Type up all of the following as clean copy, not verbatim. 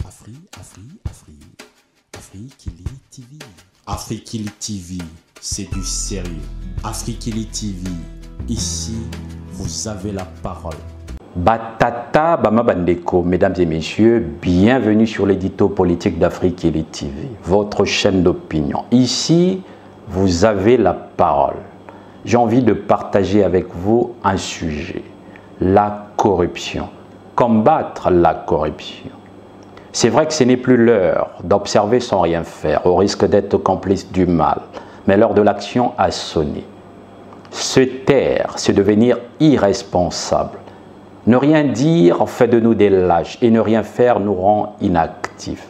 Afrikili TV. Afrikili TV, c'est du sérieux. Afrikili TV, ici, vous avez la parole. Batata Bama Bandeko, mesdames et messieurs, bienvenue sur l'édito politique d'Afriquili TV, votre chaîne d'opinion. Ici, vous avez la parole. J'ai envie de partager avec vous un sujet, la corruption. Combattre la corruption. C'est vrai que ce n'est plus l'heure d'observer sans rien faire, au risque d'être complice du mal, mais l'heure de l'action a sonné. Se taire, c'est devenir irresponsable. Ne rien dire fait de nous des lâches et ne rien faire nous rend inactifs.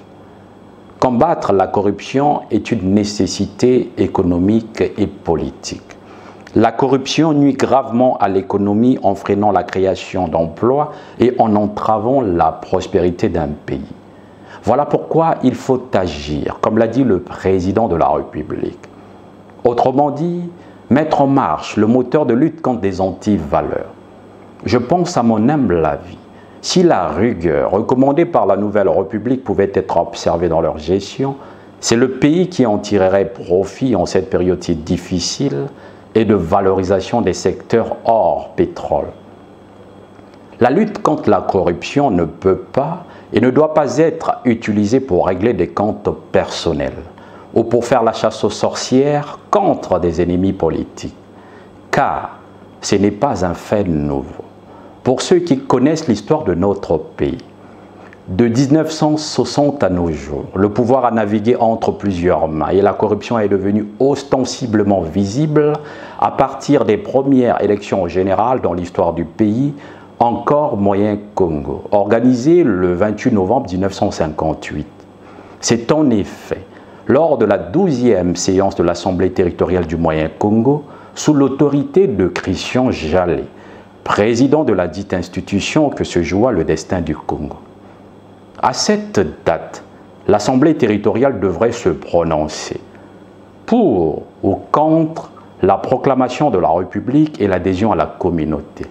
Combattre la corruption est une nécessité économique et politique. La corruption nuit gravement à l'économie en freinant la création d'emplois et en entravant la prospérité d'un pays. Voilà pourquoi il faut agir, comme l'a dit le président de la République. Autrement dit, mettre en marche le moteur de lutte contre des antivaleurs. Je pense à mon humble avis, si la rigueur recommandée par la Nouvelle République pouvait être observée dans leur gestion, c'est le pays qui en tirerait profit en cette période si difficile et de valorisation des secteurs hors pétrole. La lutte contre la corruption ne peut pas et ne doit pas être utilisée pour régler des comptes personnels ou pour faire la chasse aux sorcières contre des ennemis politiques, car ce n'est pas un fait nouveau. Pour ceux qui connaissent l'histoire de notre pays, de 1960 à nos jours, le pouvoir a navigué entre plusieurs mains et la corruption est devenue ostensiblement visible à partir des premières élections générales dans l'histoire du pays, encore moyen Congo, organisées le 28 novembre 1958. C'est en effet lors de la 12e séance de l'Assemblée territoriale du moyen Congo, sous l'autorité de Christian Jallet, président de la dite institution, que se joua le destin du Congo. À cette date, l'Assemblée territoriale devrait se prononcer pour ou contre la proclamation de la République et l'adhésion à la communauté.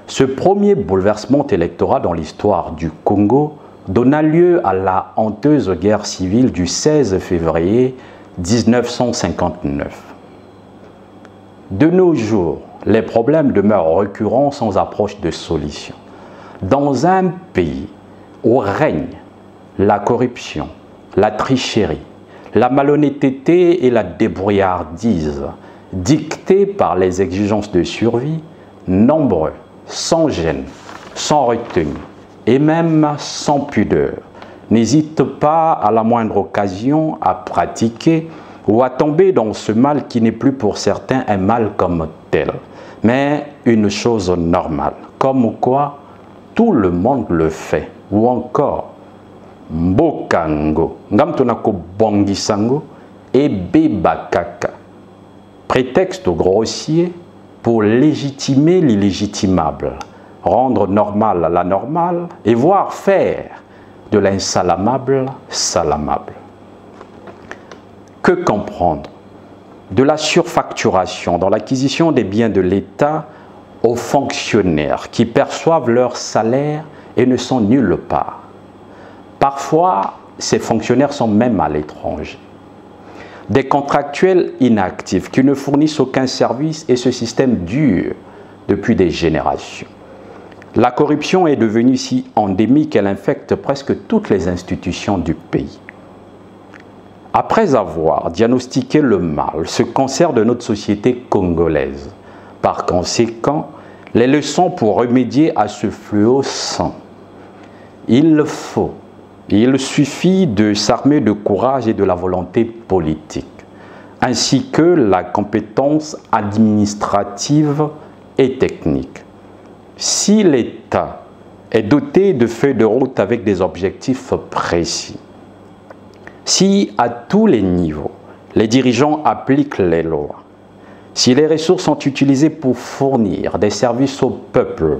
Ce premier bouleversement électoral dans l'histoire du Congo donna lieu à la honteuse guerre civile du 16 février 1959. De nos jours, les problèmes demeurent récurrents sans approche de solution. Dans un pays où règne la corruption, la tricherie, la malhonnêteté et la débrouillardise dictées par les exigences de survie, nombreux, sans gêne, sans retenue et même sans pudeur, n'hésitent pas à la moindre occasion à pratiquer ou à tomber dans ce mal qui n'est plus pour certains un mal comme tel, mais une chose normale, comme quoi tout le monde le fait, ou encore Mbokango, Ngamtonako Bongisango et Bebakaka. Prétexte grossier pour légitimer l'illégitimable, rendre normal l'anormal et voir faire de l'insalamable salamable. Que comprendre de la surfacturation dans l'acquisition des biens de l'État aux fonctionnaires qui perçoivent leur salaire et ne sont nulle part. Parfois, ces fonctionnaires sont même à l'étranger. Des contractuels inactifs qui ne fournissent aucun service et ce système dure depuis des générations. La corruption est devenue si endémique qu'elle infecte presque toutes les institutions du pays. Après avoir diagnostiqué le mal, ce cancer de notre société congolaise, par conséquent, les leçons pour remédier à ce fléau sont: il suffit de s'armer de courage et de la volonté politique, ainsi que la compétence administrative et technique. Si l'État est doté de feuilles de route avec des objectifs précis, si à tous les niveaux, les dirigeants appliquent les lois, si les ressources sont utilisées pour fournir des services au peuple,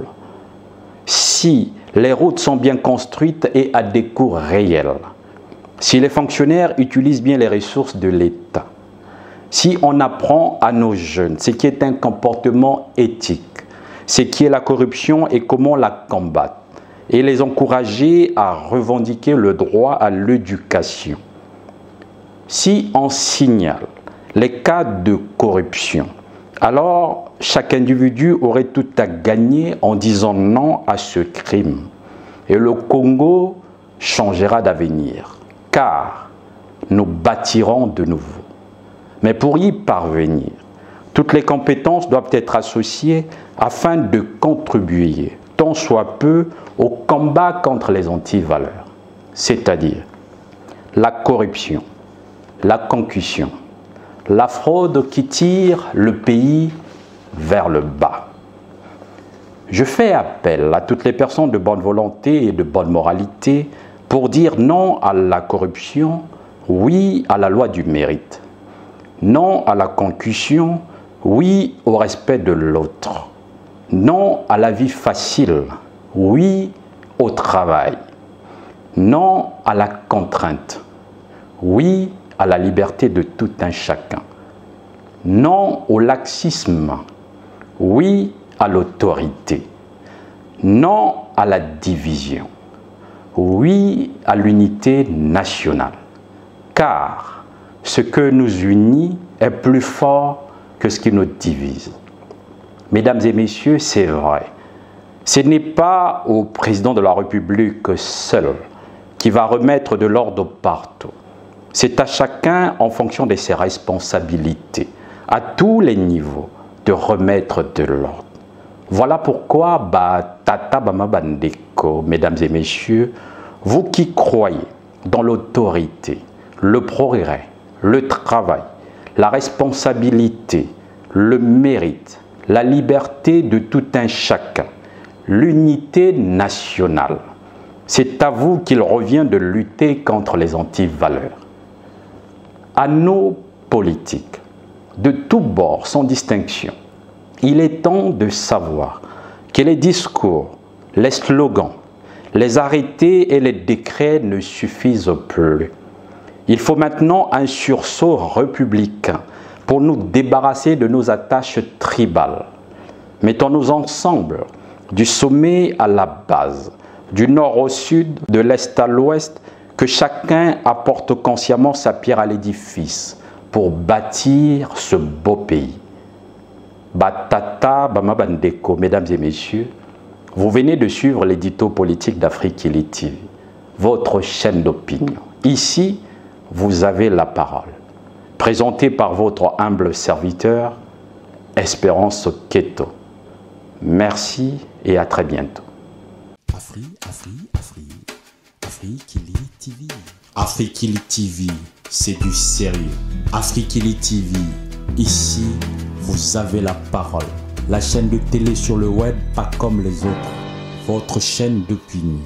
si les routes sont bien construites et à des coûts réels, si les fonctionnaires utilisent bien les ressources de l'État, si on apprend à nos jeunes ce qui est un comportement éthique, ce qui est la corruption et comment la combattre, et les encourager à revendiquer le droit à l'éducation. Si on signale les cas de corruption, alors chaque individu aurait tout à gagner en disant non à ce crime. Et le Congo changera d'avenir, car nous bâtirons de nouveau. Mais pour y parvenir, toutes les compétences doivent être associées afin de contribuer, tant soit peu, au combat contre les antivaleurs, c'est-à-dire la corruption, la concussion, la fraude qui tire le pays vers le bas. Je fais appel à toutes les personnes de bonne volonté et de bonne moralité pour dire non à la corruption, oui à la loi du mérite. Non à la concussion, oui au respect de l'autre. Non à la vie facile, oui au travail. Non à la contrainte, oui à la liberté de tout un chacun. Non au laxisme, oui à l'autorité. Non à la division, oui à l'unité nationale. Car ce que nous unit est plus fort que ce qui nous divise. Mesdames et messieurs, c'est vrai. Ce n'est pas au président de la République seul qui va remettre de l'ordre partout. C'est à chacun, en fonction de ses responsabilités, à tous les niveaux, de remettre de l'ordre. Voilà pourquoi, Tata Bama Bandeko, mesdames et messieurs, vous qui croyez dans l'autorité, le progrès, le travail, la responsabilité, le mérite, la liberté de tout un chacun, l'unité nationale, c'est à vous qu'il revient de lutter contre les antivaleurs. À nos politiques, de tous bords, sans distinction, il est temps de savoir que les discours, les slogans, les arrêtés et les décrets ne suffisent plus. Il faut maintenant un sursaut républicain pour nous débarrasser de nos attaches tribales. Mettons-nous ensemble, du sommet à la base, du nord au sud, de l'est à l'ouest, que chacun apporte consciemment sa pierre à l'édifice pour bâtir ce beau pays. Tata Bama Bandeko, mesdames et messieurs, vous venez de suivre l'édito politique d'Afrique TV, votre chaîne d'opinion. Ici, vous avez la parole. Présenté par votre humble serviteur, Espérance Keto. Merci et à très bientôt. Afrique TV, c'est du sérieux. Afrique TV, ici, vous avez la parole. La chaîne de télé sur le web, pas comme les autres. Votre chaîne d'opinion.